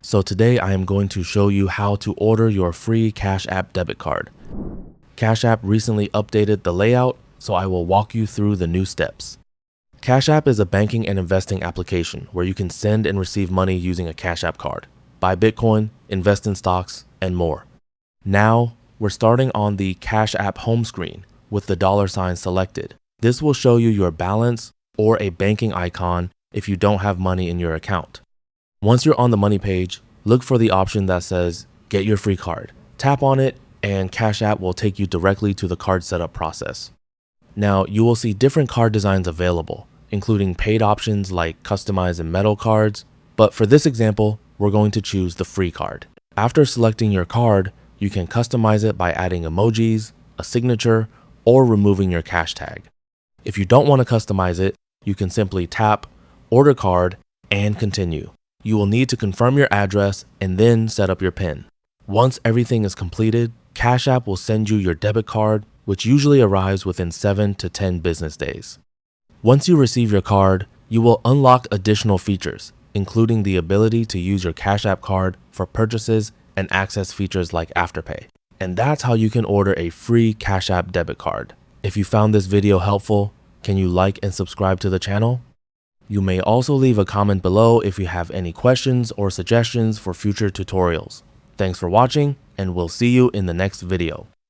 So today I am going to show you how to order your free Cash App Debit Card. Cash App recently updated the layout, so I will walk you through the new steps. Cash App is a banking and investing application where you can send and receive money using a Cash App card, buy Bitcoin, invest in stocks, and more. Now, we're starting on the Cash App home screen with the $ selected. This will show you your balance or a banking icon if you don't have money in your account. Once you're on the money page, look for the option that says Get Your Free Card. Tap on it and Cash App will take you directly to the card setup process. Now, you will see different card designs available, including paid options like customized and metal cards, but for this example, we're going to choose the free card. After selecting your card, you can customize it by adding emojis, a signature, or removing your cash tag. If you don't want to customize it, you can simply tap Order Card and continue. You will need to confirm your address and then set up your PIN. Once everything is completed, Cash App will send you your debit card, which usually arrives within 7 to 10 business days. Once you receive your card, you will unlock additional features, including the ability to use your Cash App card for purchases and access features like Afterpay. And that's how you can order a free Cash App debit card. If you found this video helpful, can you like and subscribe to the channel? You may also leave a comment below if you have any questions or suggestions for future tutorials. Thanks for watching, and we'll see you in the next video.